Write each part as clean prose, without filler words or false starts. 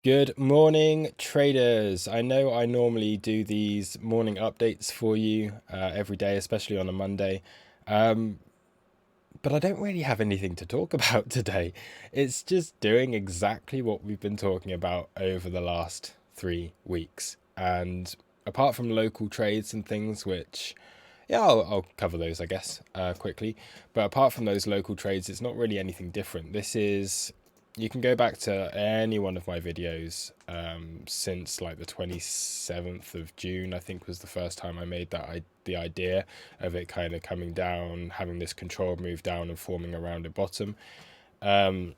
Good morning, traders. I know I normally do these morning updates for you every day, especially on a Monday, um, but I don't really have anything to talk about today. It's just doing exactly what we've been talking about over the last 3 weeks. And apart from local trades and things, which, yeah, I'll cover those, I guess, quickly. But apart from those local trades, it's not really anything different. You can go back to any one of my videos since like the 27th of June, I think was the first time I made the idea of it kind of coming down, having this control move down and forming a rounded bottom. Um,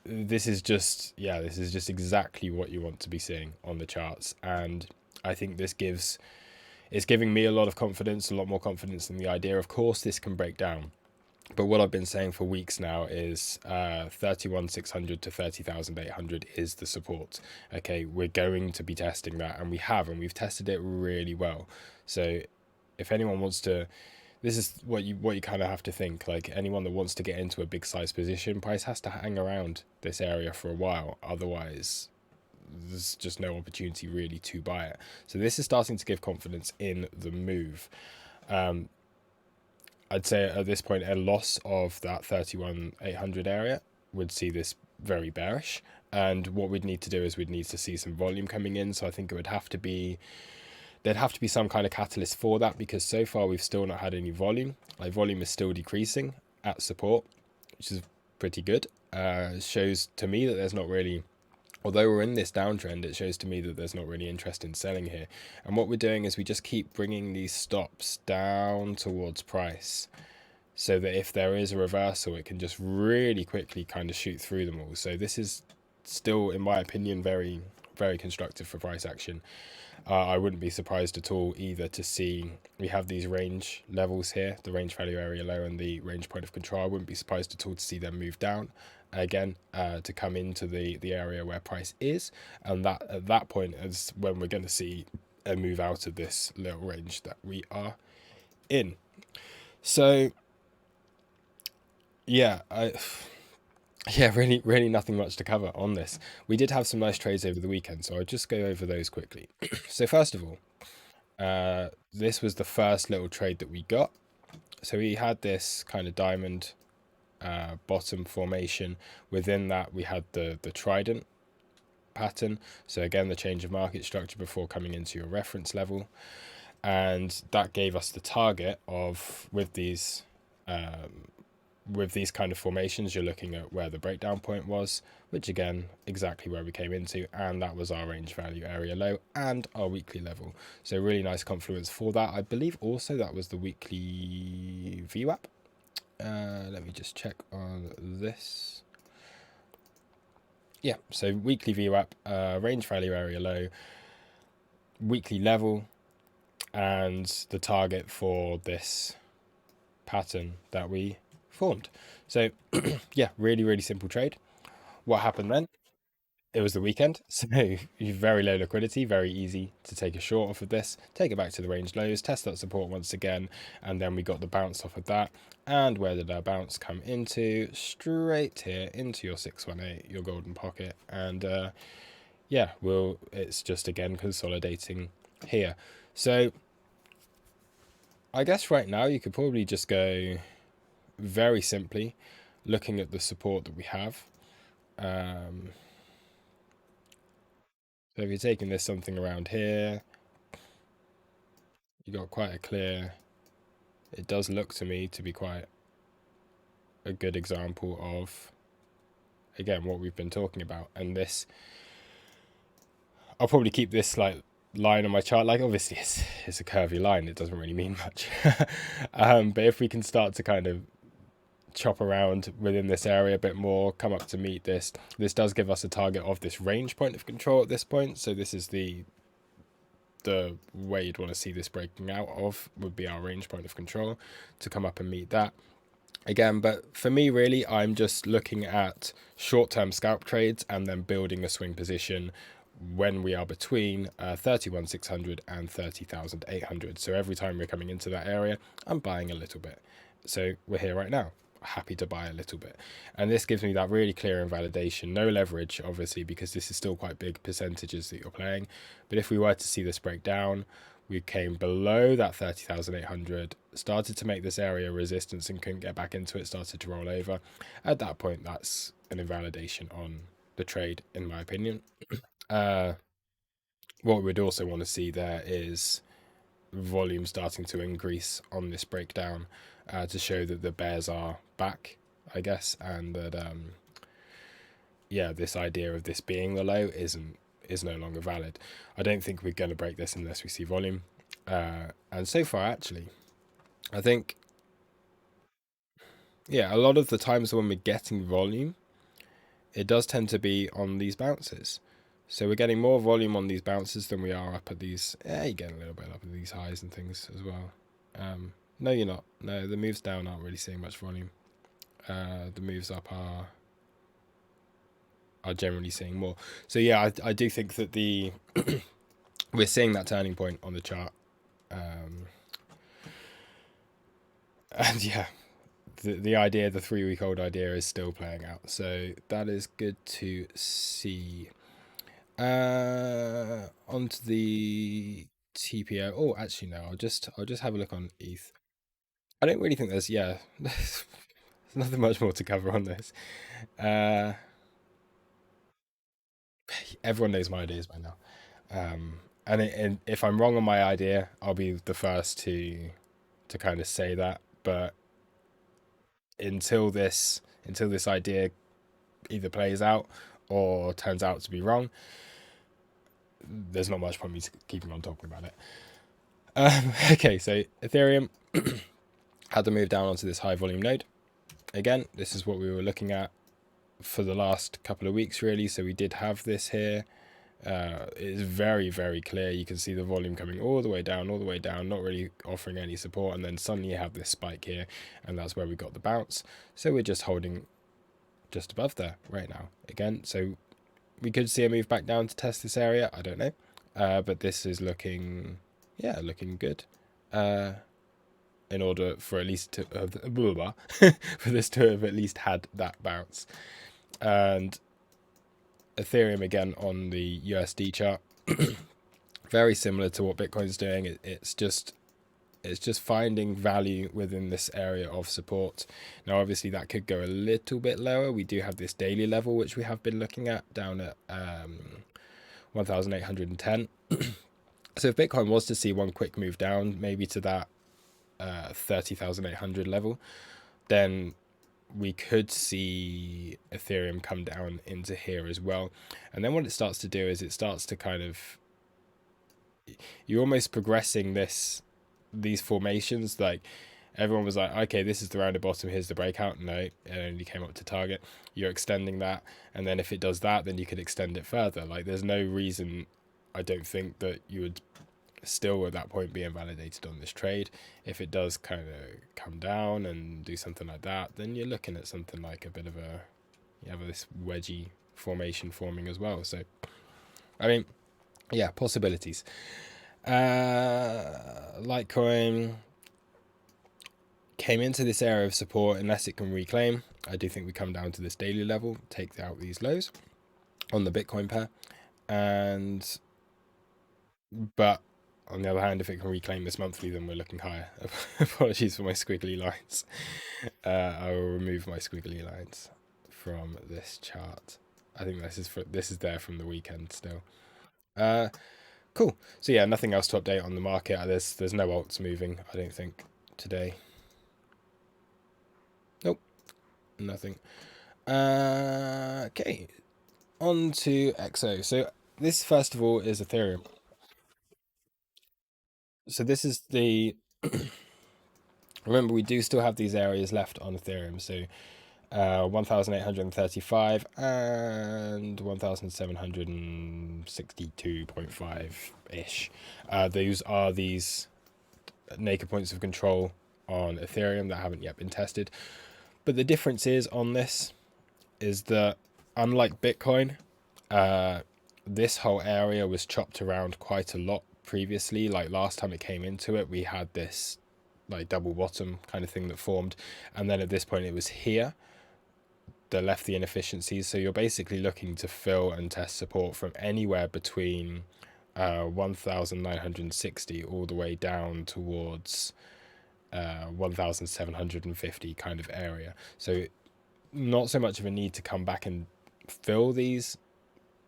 this is just exactly what you want to be seeing on the charts. And I think it's giving me a lot of confidence, a lot more confidence in the idea. Of course, this can break down. But what I've been saying for weeks now is 31,600 to 30,800 is the support. Okay, we're going to be testing that, and we've tested it really well. So if anyone wants to, this is what you kind of have to think. Like anyone that wants to get into a big size position, price has to hang around this area for a while. Otherwise, there's just no opportunity really to buy it. So this is starting to give confidence in the move. I'd say at this point, a loss of that 31,800 area would see this very bearish. And what we'd need to do is we'd need to see some volume coming in. So I think there'd have to be some kind of catalyst for that, because so far we've still not had any volume. Like volume is still decreasing at support, which is pretty good. It shows to me that there's not really, although we're in this downtrend, it shows to me that there's not really interest in selling here. And what we're doing is we just keep bringing these stops down towards price, so that if there is a reversal, it can just really quickly kind of shoot through them all. So this is still, in my opinion, very, very constructive for price action. I wouldn't be surprised at all either to see we have these range levels here, the range value area low and the range point of control. I wouldn't be surprised at all to see them move down again to come into the area where price is, and that at that point is when we're going to see a move out of this little range that we are in. So yeah, really, really nothing much to cover on this. We did have some nice trades over the weekend, so I'll just go over those quickly. So first of all, this was the first little trade that we got. So we had this kind of diamond bottom formation. Within that, we had the trident pattern. So again, the change of market structure before coming into your reference level. And that gave us the target of, with these kind of formations, you're looking at where the breakdown point was, which again, exactly where we came into, and that was our range value area low and our weekly level. So really nice confluence for that. I believe also that was the weekly VWAP. Let me just check on this. Yeah, so weekly VWAP, range value area low, weekly level, and the target for this pattern that we formed. So yeah, really, really simple trade. What happened then? It was the weekend, so very low liquidity, very easy to take a short off of this, take it back to the range lows, test that support once again, and then we got the bounce off of that. And where did our bounce come into? Straight here into your 618, your golden pocket. And yeah, it's just again consolidating here. So I guess right now you could probably just go very simply looking at the support that we have. So if you're taking this something around here, you got quite a clear, it does look to me to be quite a good example of, again, what we've been talking about. And this, I'll probably keep this like line on my chart. Like obviously it's a curvy line, it doesn't really mean much. But if we can start to kind of chop around within this area a bit more, come up to meet this does give us a target of this range point of control at this point. So this is the way you'd want to see this breaking out of, would be our range point of control, to come up and meet that again. But for me, really, I'm just looking at short-term scalp trades and then building a swing position when we are between 31,600 and 30,800. So every time we're coming into that area, I'm buying a little bit. So we're here right now. happy to buy a little bit. And this gives me that really clear invalidation, no leverage obviously, because this is still quite big percentages that you're playing. But if we were to see this break down, we came below that 30,800, started to make this area resistance and couldn't get back into it, started to roll over. At that point, that's an invalidation on the trade, in my opinion. What we'd also want to see there is volume starting to increase on this breakdown, to show that the bears are back, I guess, and that yeah, this idea of this being the low is no longer valid. I don't think we're going to break this unless we see volume. And so far, actually, I think, yeah, a lot of the times when we're getting volume, it does tend to be on these bounces. So we're getting more volume on these bounces than we are up at these. Yeah, you get a little bit up at these highs and things as well. No, you're not. No, the moves down aren't really seeing much volume. The moves up are generally seeing more. So yeah, I do think that the we're seeing that turning point on the chart. And yeah, the idea, the 3-week-old idea, is still playing out. So that is good to see. Onto the TPO. Oh, actually no. I'll just have a look on ETH. I don't really think there's there's nothing much more to cover on this. Everyone knows my ideas by now. And if I'm wrong on my idea, I'll be the first to kind of say that. But until this idea either plays out or turns out to be wrong, there's not much point me keeping on talking about it. Okay, so Ethereum had to move down onto this high volume node. Again, this is what we were looking at for the last couple of weeks, really. So we did have this here. It's very, very clear. You can see the volume coming all the way down, not really offering any support. And then suddenly you have this spike here, and that's where we got the bounce. So we're just holding just above there right now again. So we could see a move back down to test this area. I don't know. But this is looking good. In order for at least to for this to have at least had that bounce. And Ethereum again on the USD chart, very similar to what Bitcoin's doing. It's just finding value within this area of support. Now, obviously, that could go a little bit lower. We do have this daily level, which we have been looking at, down at 1,810. So if Bitcoin was to see one quick move down, maybe to that 30,800 level, then we could see Ethereum come down into here as well. And then what it starts to do is it starts to kind of, you're almost progressing these formations. Like, everyone was like, okay, this is the rounded bottom, here's the breakout. No, it only came up to target. You're extending that, and then if it does that, then you could extend it further. Like, there's no reason, I don't think, that you would still at that point be invalidated on this trade. If it does kind of come down and do something like that, then you're looking at something like a bit of you have this wedgie formation forming as well. So I mean, yeah, possibilities. Litecoin came into this area of support. Unless it can reclaim, I do think we come down to this daily level, take out these lows on the Bitcoin pair, but on the other hand, if it can reclaim this monthly, then we're looking higher. Apologies for my squiggly lines. I will remove my squiggly lines from this chart. I think this is there from the weekend still. Cool. So yeah, nothing else to update on the market. There's no alts moving, I don't think, today. Nope, nothing. Okay, on to XO. So this, first of all, is Ethereum. So this is the remember, we do still have these areas left on Ethereum. So 1,835 and 1,762.5 ish. Those are these naked points of control on Ethereum that haven't yet been tested. But the difference is on this is that, unlike Bitcoin, this whole area was chopped around quite a lot previously. Like, last time it came into it, we had this like double bottom kind of thing that formed, and then at this point it was here that left the inefficiencies. So you're basically looking to fill and test support from anywhere between 1960 all the way down towards 1750 kind of area. So not so much of a need to come back and fill these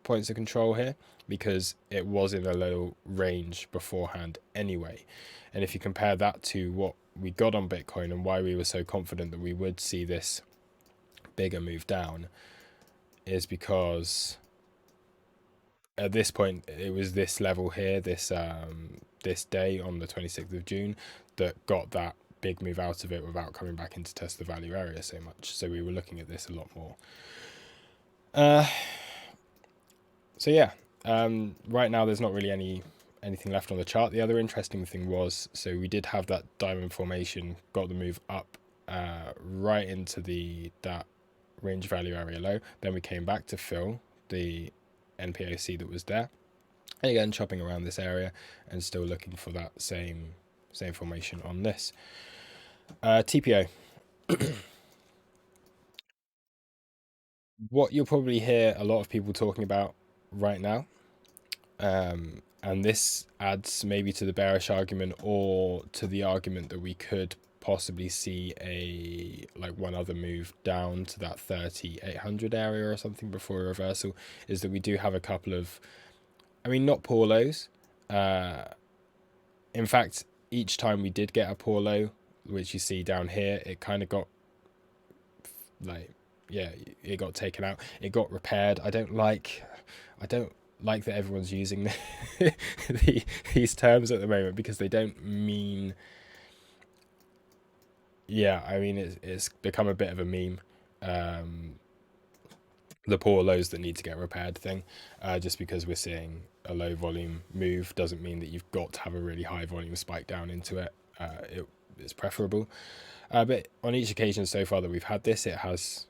points of control here, because it was in a low range beforehand anyway. And if you compare that to what we got on Bitcoin and why we were so confident that we would see this bigger move down, is because at this point it was this level here, this day on the 26th of June, that got that big move out of it without coming back in to test the value area so much. So we were looking at this a lot more. So yeah, right now there's not really anything left on the chart. The other interesting thing was, so we did have that diamond formation, got the move up right into that range value area low. Then we came back to fill the NPOC that was there. And again, chopping around this area and still looking for that same formation on this. TPO. What you'll probably hear a lot of people talking about right now, and this adds maybe to the bearish argument or to the argument that we could possibly see one other move down to that 3800 area or something before a reversal, is that we do have a couple of, I mean, not poor lows. In fact, each time we did get a poor low, which you see down here, it kind of got it got taken out. It got repaired. I don't like that everyone's using these terms at the moment, because they don't mean. Yeah, I mean, it's become a bit of a meme. The poor lows that need to get repaired thing. Just because we're seeing a low volume move doesn't mean that you've got to have a really high volume spike down into it. It's preferable. But on each occasion so far that we've had this, it has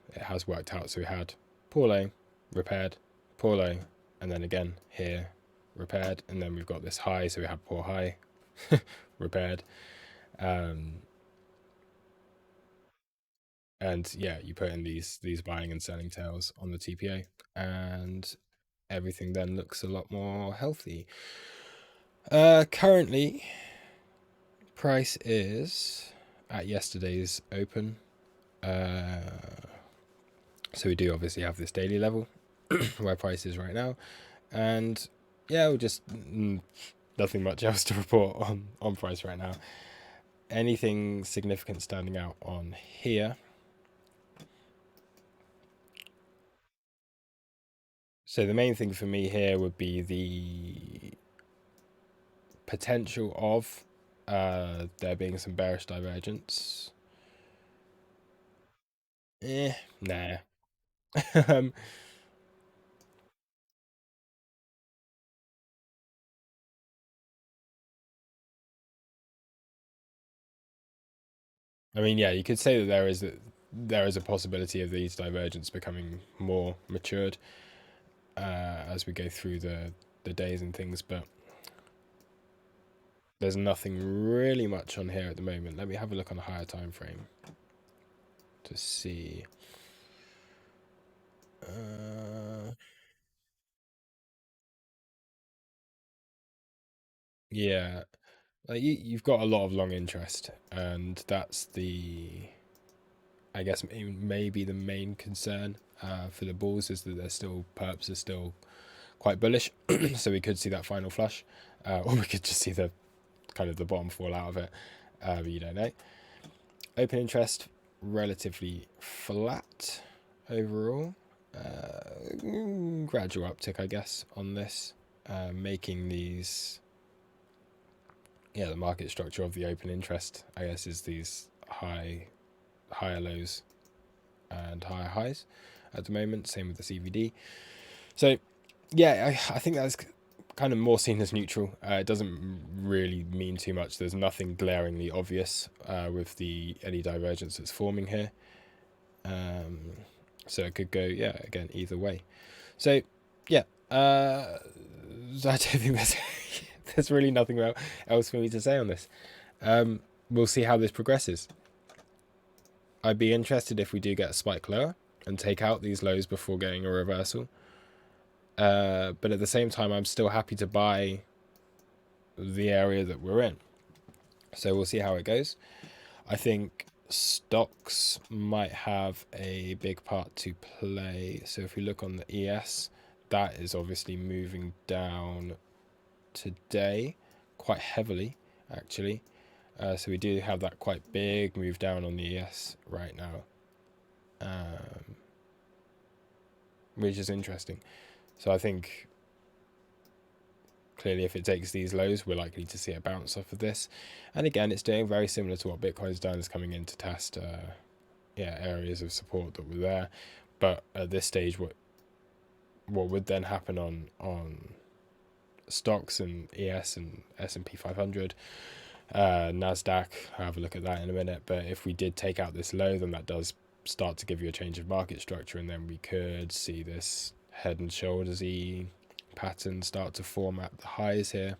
worked out. So we had poor low, repaired, poor low, and then again here, repaired, and then we've got this high. So we had poor high, repaired, and yeah, you put in these buying and selling tails on the TPA, and everything then looks a lot more healthy. Currently, price is at yesterday's open. So we do obviously have this daily level where price is right now, and yeah, we'll just nothing much else to report on price right now. Anything significant standing out on here? So the main thing for me here would be the potential of there being some bearish divergence. Nah. I mean, yeah, you could say that there is a possibility of these divergence becoming more matured as we go through the days and things, but there's nothing really much on here at the moment. Let me have a look on a higher time frame to see. Yeah, like you've got a lot of long interest, and that's I guess maybe the main concern for the bulls, is that perps are still quite bullish. So we could see that final flush, or we could just see the kind of the bottom fall out of it. But you don't know. Open interest relatively flat overall. Gradual uptick, I guess, on this, making these. Yeah, the market structure of the open interest, I guess, is these higher lows and higher highs at the moment. Same with the CVD. So yeah, I think that's kind of more seen as neutral. It doesn't really mean too much. There's nothing glaringly obvious with any divergence that's forming here. So it could go, yeah, again, either way. So yeah, I don't think there's really nothing else for me to say on this. we'll see how this progresses. I'd be interested if we do get a spike lower and take out these lows before getting a reversal. But at the same time, I'm still happy to buy the area that we're in. So we'll see how it goes. I think stocks might have a big part to play. So if we look on the ES, that is obviously moving down today quite heavily, actually. So we do have that quite big move down on the ES right now, which is interesting. So I think clearly if it takes these lows, we're likely to see a bounce off of this. And again, it's doing very similar to what Bitcoin's done, is coming in to test areas of support that were there. But at this stage, what would then happen on stocks and ES and S&P 500, NASDAQ, I'll have a look at that in a minute. But if we did take out this low, then that does start to give you a change of market structure, and then we could see this head and shoulders-y pattern start to form at the highs here.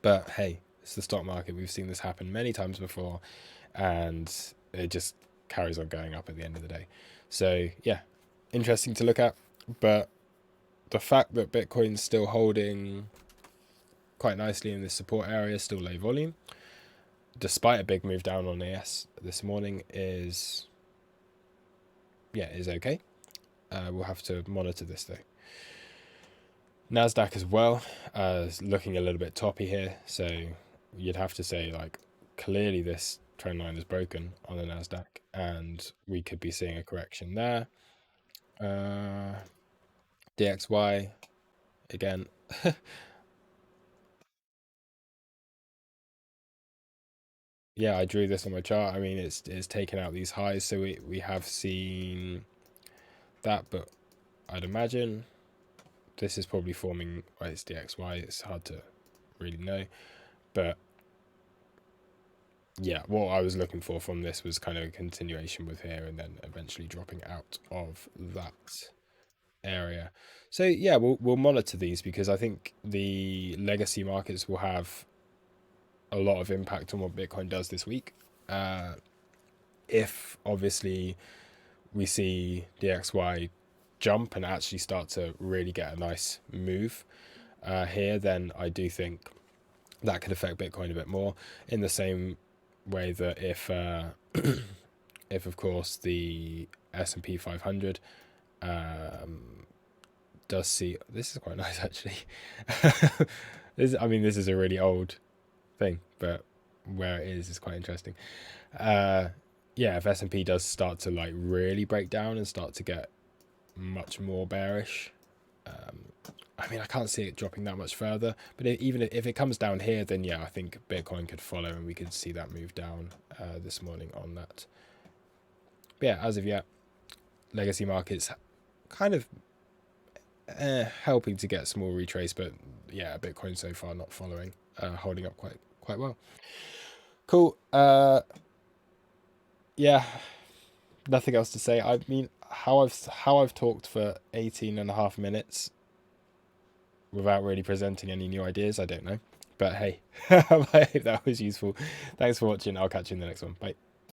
But hey, it's the stock market. We've seen this happen many times before, and it just carries on going up at the end of the day. So yeah, interesting to look at. But the fact that Bitcoin's still holding quite nicely in this support area, still low volume, despite a big move down on AS this morning, is okay. We'll have to monitor this though. NASDAQ as well, looking a little bit toppy here. So you'd have to say, like, clearly this trend line is broken on the NASDAQ, and we could be seeing a correction there. DXY, again. Yeah, I drew this on my chart. I mean, it's taken out these highs, so we have seen that, but I'd imagine this is probably forming, well, it's DXY, it's hard to really know. But yeah, what I was looking for from this was kind of a continuation with here and then eventually dropping out of that area. So yeah, we'll monitor these, because I think the legacy markets will have a lot of impact on what Bitcoin does this week. If obviously we see DXY jump and actually start to really get a nice move here, then I do think that could affect Bitcoin a bit more, in the same way that if of course the S&P 500 does see, this is quite nice actually. This is a really old thing, but where it is quite interesting. Yeah, if S&P does start to like really break down and start to get much more bearish, I can't see it dropping that much further, but even if it comes down here, then yeah, I think Bitcoin could follow and we could see that move down this morning on that. But yeah, as of yet, legacy markets kind of helping to get small retrace, but yeah, Bitcoin so far not following, holding up quite well. Cool. Yeah, nothing else to say. I mean, how I've talked for 18.5 minutes without really presenting any new ideas, I don't know. But hey, I hope that was useful. Thanks for watching. I'll catch you in the next one. Bye.